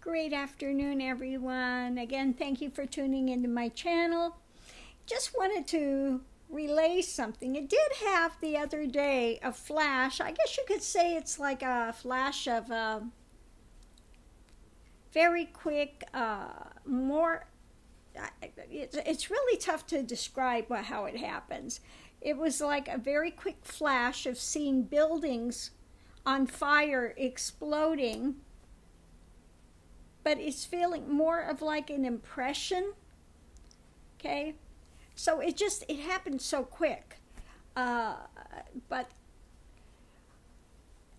Great afternoon, everyone. Again, thank you for tuning into my channel. Just wanted to relay something. It did have the other day a flash. I guess you could say it's like a flash of very quick, it's really tough to describe how it happens. It was like a very quick flash of seeing buildings on fire exploding, but it's feeling more of like an impression, okay? So it happened so quick, but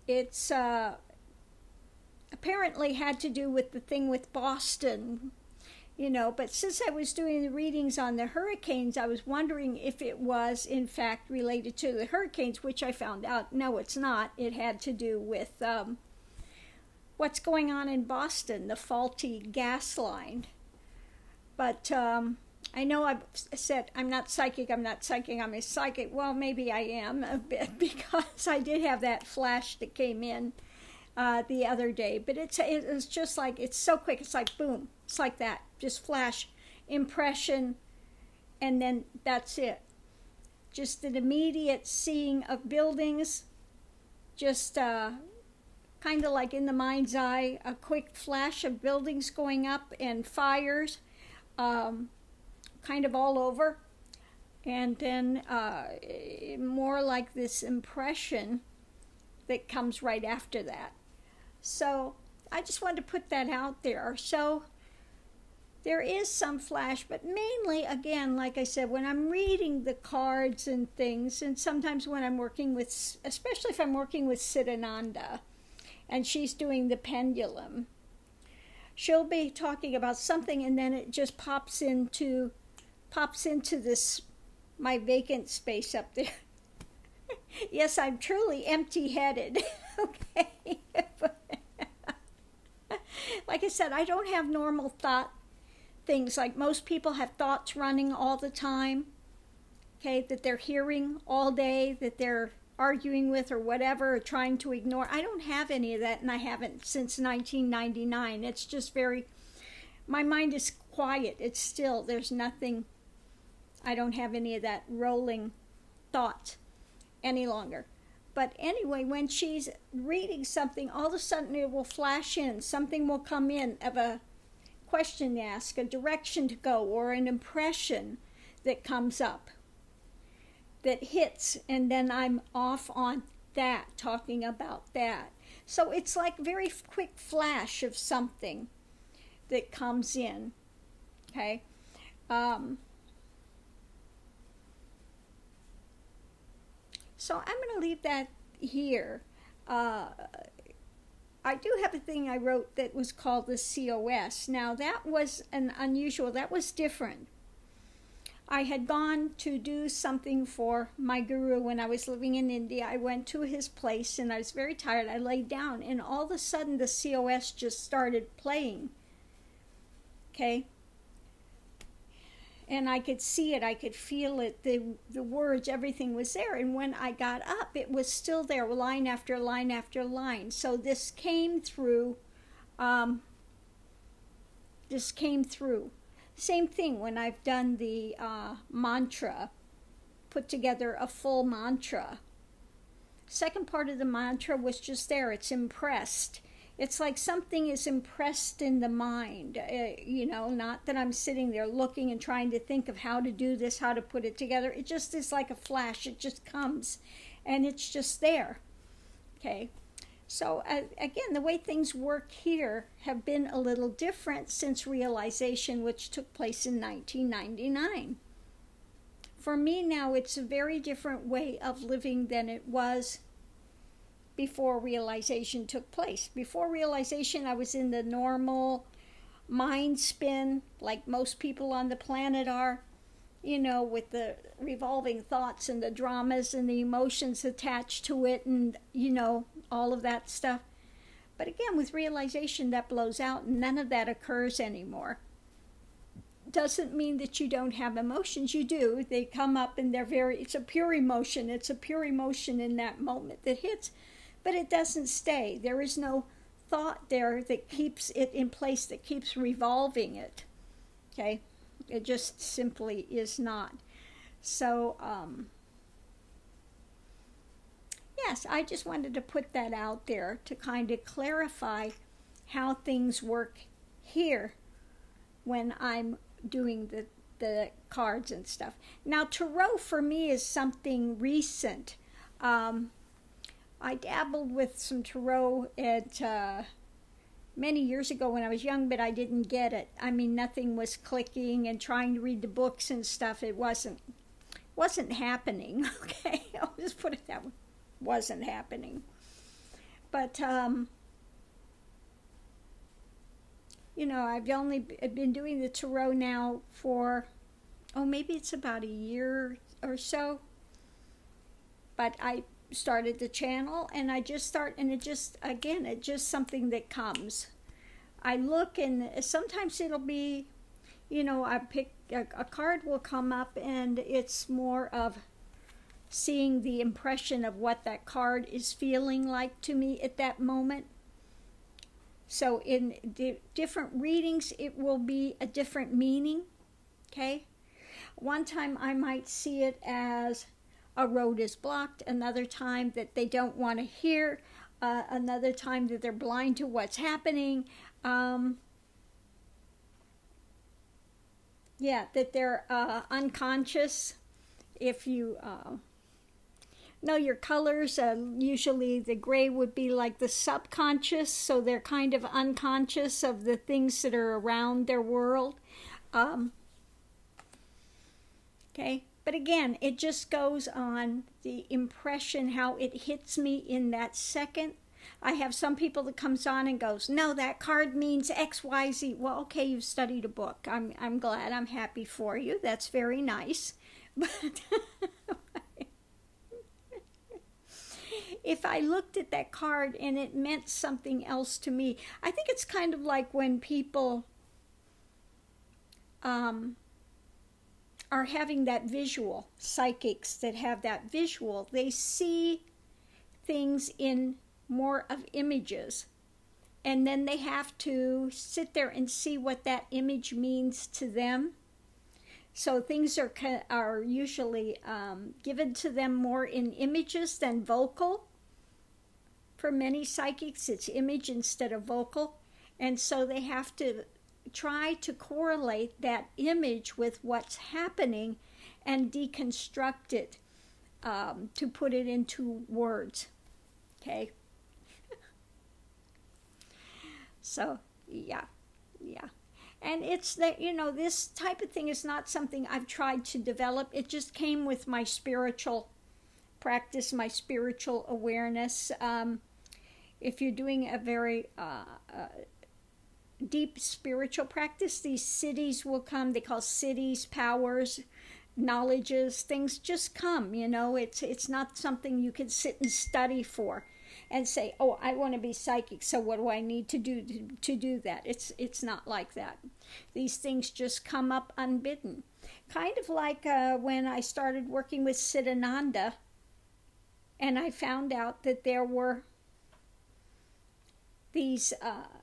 it's apparently had to do with the thing with Boston, you know, but since I was doing the readings on the hurricanes, I was wondering if it was in fact related to the hurricanes, which I found out, no, it's not. It had to do with what's going on in Boston, the faulty gas line. But I know I've said I'm not psychic, I'm a psychic. Well, maybe I am a bit because I did have that flash that came in the other day. But it was just like, it's so quick, it's like boom, it's like that, just flash, impression, and then that's it. Just an immediate seeing of buildings, just kind of like in the mind's eye, a quick flash of buildings going up and fires, kind of all over, and then more like this impression that comes right after that. So I just wanted to put that out there. So there is some flash, but mainly, again, like I said, when I'm reading the cards and things, and sometimes when I'm working with, especially if I'm working with Siddhananda, and she's doing the pendulum, she'll be talking about something, and then it just pops into this, my vacant space up there. Yes, I'm truly empty-headed. Okay. Like I said, I don't have normal thought things. Like most people have thoughts running all the time, okay, that they're hearing all day, that they're arguing with or whatever, or trying to ignore. I don't have any of that, and I haven't since 1999. It's just my mind is quiet. It's still, there's nothing, I don't have any of that rolling thought any longer. But anyway, when she's reading something, all of a sudden it will flash in. Something will come in of a question to ask, a direction to go, or an impression that comes up, that hits, and then I'm off on that, talking about that. So it's like very quick flash of something that comes in, okay? So I'm going to leave that here. I do have a thing I wrote that was called the COS. Now that was that was different. I had gone to do something for my guru when I was living in India. I went to his place and I was very tired. I laid down and all of a sudden the COS just started playing. Okay? And I could see it, I could feel it, the words, everything was there. And when I got up, it was still there, line after line after line. So this came through, Same thing when I've done the mantra, put together a full mantra. Second part of the mantra was just there, it's impressed. It's like something is impressed in the mind, you know, not that I'm sitting there looking and trying to think of how to do this, how to put it together. It just is like a flash. It just comes, and it's just there, okay? So, again, the way things work here have been a little different since realization, which took place in 1999. For me now, it's a very different way of living than it was before realization took place. Before realization, I was in the normal mind spin, like most people on the planet are, you know, with the revolving thoughts and the dramas and the emotions attached to it and, you know, all of that stuff. But again, with realization, that blows out and none of that occurs anymore. Doesn't mean that you don't have emotions. You do. They come up and it's a pure emotion. It's a pure emotion in that moment that hits. But it doesn't stay. There is no thought there that keeps it in place, that keeps revolving it. Okay? It just simply is not. So, yes, I just wanted to put that out there to kind of clarify how things work here when I'm doing the cards and stuff. Now, tarot for me is something recent. I dabbled with some tarot at many years ago when I was young, but I didn't get it. I mean, nothing was clicking, and trying to read the books and stuff, it wasn't happening. Okay, I'll just put it that way. Wasn't happening. But you know, I've only been doing the tarot now for, maybe it's about a year or so. But I started the channel, and I just start, and it's just something that comes. I look, and sometimes it'll be, you know, I pick a card will come up, and it's more of seeing the impression of what that card is feeling like to me at that moment. So in the different readings, it will be a different meaning. Okay? One time I might see it as a road is blocked, another time that they don't want to hear, another time that they're blind to what's happening. Yeah, that they're unconscious. If you know your colors, usually the gray would be like the subconscious, so they're kind of unconscious of the things that are around their world. Okay, but again, it just goes on the impression, how it hits me in that second. I have some people that comes on and goes, no, that card means X, Y, Z. Well, okay, you've studied a book. I'm glad. I'm happy for you. That's very nice. But if I looked at that card and it meant something else to me, I think it's kind of like when people are having that visual, psychics that have that visual, they see things in more of images, and then they have to sit there and see what that image means to them. So things are usually given to them more in images than vocal. For many psychics, it's image instead of vocal, and so they have to try to correlate that image with what's happening and deconstruct it to put it into words. Okay? So, yeah. And it's that, you know, this type of thing is not something I've tried to develop. It just came with my spiritual practice, my spiritual awareness. If you're doing a very deep spiritual practice, these cities will come. They call cities, powers, knowledges, things just come, you know. It's not something you can sit and study for and say, oh, I want to be psychic, so what do I need to do to do that? It's not like that. These things just come up unbidden. Kind of like when I started working with Siddhananda, and I found out that there were these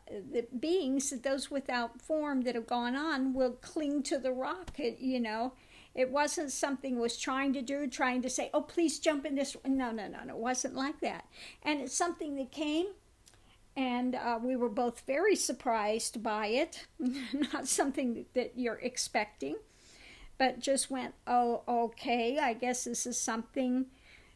the beings, those without form that have gone on, will cling to the rock, you know. It wasn't something was trying to say, oh, please jump in this. No, it wasn't like that. And it's something that came, and we were both very surprised by it. Not something that you're expecting, but just went, oh, okay, I guess this is something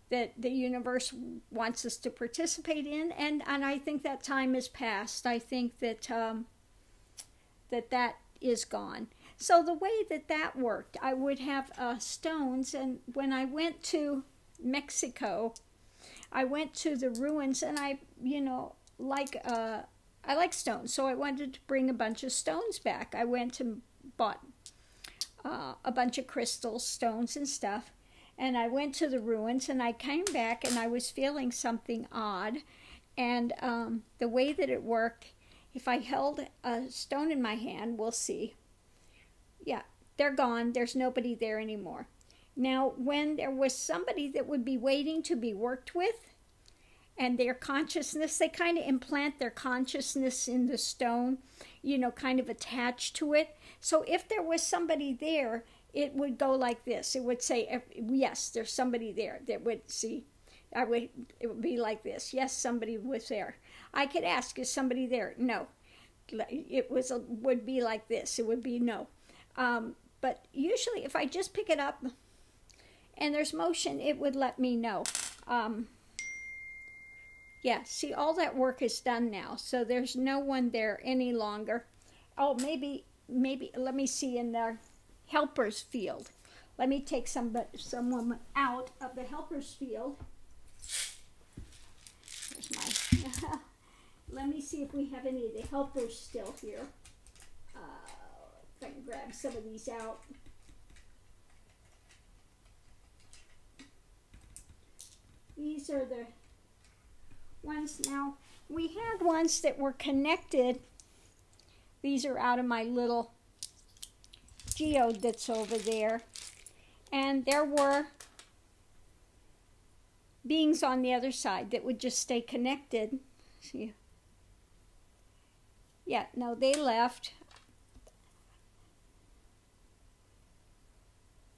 that the universe wants us to participate in, and I think that time is past. I think that that is gone. So the way that worked, I would have stones, and when I went to Mexico, I went to the ruins, and I like stones, so I wanted to bring a bunch of stones back. I went and bought a bunch of crystals, stones, and stuff. And I went to the ruins, and I came back, and I was feeling something odd. And the way that it worked, if I held a stone in my hand, we'll see. Yeah, they're gone. There's nobody there anymore. Now, when there was somebody that would be waiting to be worked with, and their consciousness, they kind of implant their consciousness in the stone, you know, kind of attached to it. So if there was somebody there, it would go like this. It would say, yes, there's somebody there. That would see, it would be like this. Yes, somebody was there. I could ask, is somebody there? No. It would be like this. It would be no. But usually if I just pick it up and there's motion, it would let me know. Yeah, see, all that work is done now, so there's no one there any longer. Oh, maybe, let me see in the helper's field. Let me take someone out of the helper's field. There's my, let me see if we have any of the helpers still here. If I can grab some of these out. These are the ones now. We had ones that were connected. These are out of my little geode that's over there. And there were beings on the other side that would just stay connected. See? Yeah, no, they left.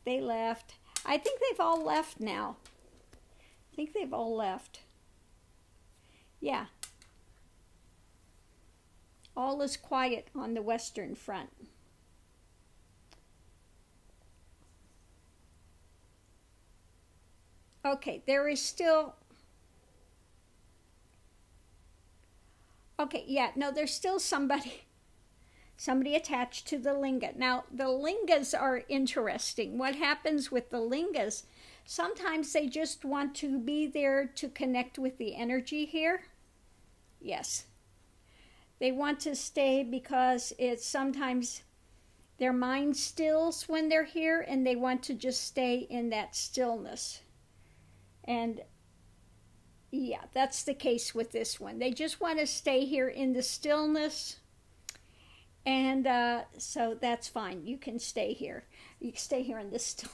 They left. I think they've all left now. I think they've all left. Yeah. All is quiet on the Western Front. Okay, there is still... Okay, yeah, no, there's still somebody attached to the linga. Now, the lingas are interesting. What happens with the lingas, sometimes they just want to be there to connect with the energy here. Yes. They want to stay because it's sometimes their mind stills when they're here, and they want to just stay in that stillness. And yeah, that's the case with this one. They just want to stay here in the stillness. And so that's fine. You can stay here. You can stay here in the still.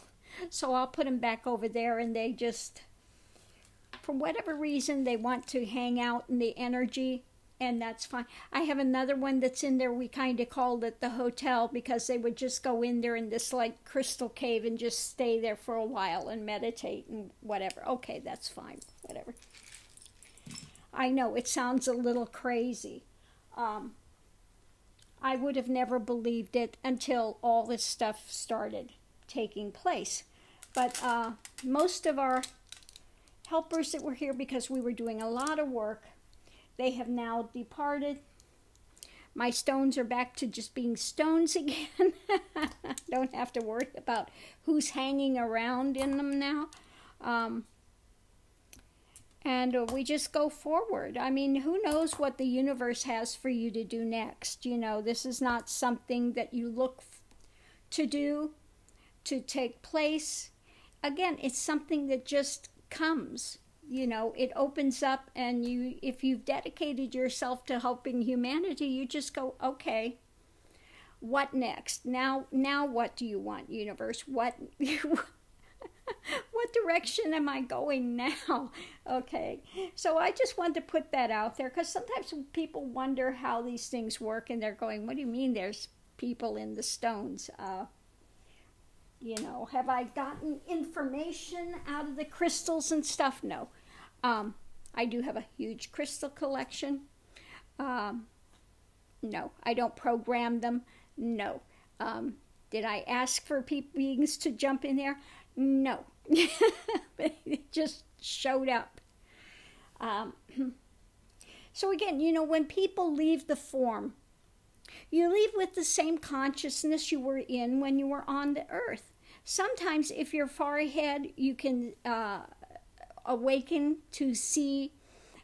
So I'll put them back over there, and they just, for whatever reason, they want to hang out in the energy, and that's fine. I have another one that's in there. We kind of called it the hotel because they would just go in there in this like crystal cave and just stay there for a while and meditate and whatever. Okay, that's fine. Whatever. I know it sounds a little crazy. I would have never believed it until all this stuff started taking place. But most of our helpers that were here, because we were doing a lot of work, they have now departed. My stones are back to just being stones again. Don't have to worry about who's hanging around in them now. And we just go forward. I mean, who knows what the universe has for you to do next? You know, this is not something that you look to do, to take place. Again, it's something that just comes. You know, it opens up, and you, if you've dedicated yourself to helping humanity, you just go, okay, what next? Now what do you want, universe? What what direction am I going now? Okay, so I just wanted to put that out there, because sometimes people wonder how these things work, and they're going, what do you mean there's people in the stones? You know, have I gotten information out of the crystals and stuff? No. I do have a huge crystal collection. No, I don't program them. No. Did I ask for beings to jump in there? No. It just showed up. So again, you know, when people leave the form, you leave with the same consciousness you were in when you were on the earth. Sometimes if you're far ahead, you can awaken to see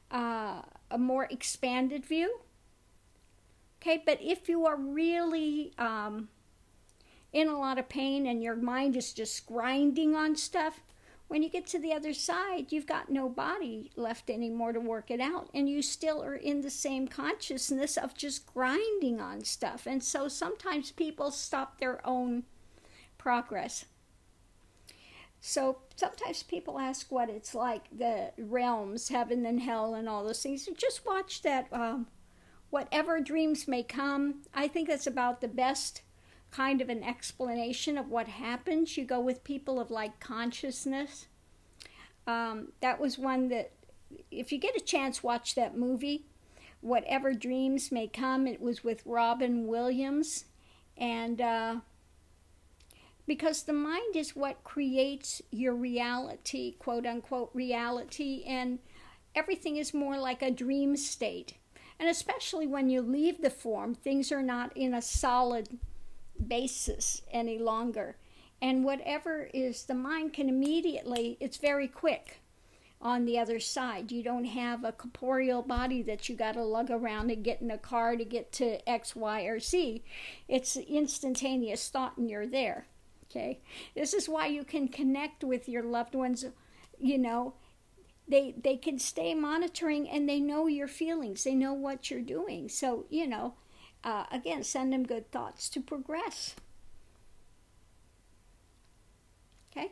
a more expanded view. Okay, but if you are really in a lot of pain and your mind is just grinding on stuff, when you get to the other side, you've got no body left anymore to work it out, and you still are in the same consciousness of just grinding on stuff. And so sometimes people stop their own progress. So sometimes people ask what it's like, the realms, heaven and hell, and all those things. So just watch that. Whatever dreams may come. I think that's about the best kind of an explanation of what happens. You go with people of like consciousness. That was one that, if you get a chance, watch that movie. Whatever Dreams May Come. It was with Robin Williams. And because the mind is what creates your reality, quote unquote reality, and everything is more like a dream state. And especially when you leave the form, things are not in a solid basis any longer. And whatever is, the mind can immediately, it's very quick on the other side. You don't have a corporeal body that you got to lug around and get in a car to get to X, Y, or Z. It's instantaneous thought and you're there. Okay, this is why you can connect with your loved ones. You know, they can stay monitoring and they know your feelings. They know what you're doing. So, you know, again, send them good thoughts to progress. Okay,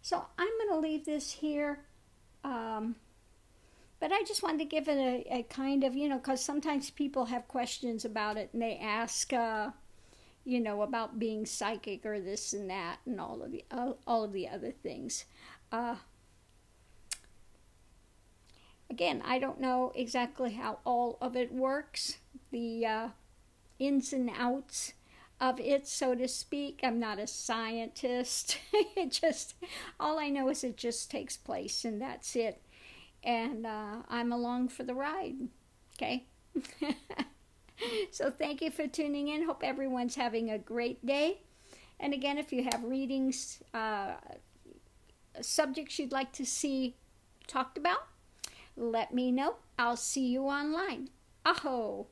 so I'm going to leave this here. But I just wanted to give it a kind of, you know, because sometimes people have questions about it and they ask, you know, about being psychic or this and that and all of the other things. Again, I don't know exactly how all of it works, the ins and outs of it, so to speak. I'm not a scientist. All I know is it just takes place and that's it. And I'm along for the ride. Okay? So thank you for tuning in. Hope everyone's having a great day. And again, if you have readings, subjects you'd like to see talked about, let me know. I'll see you online. Aho!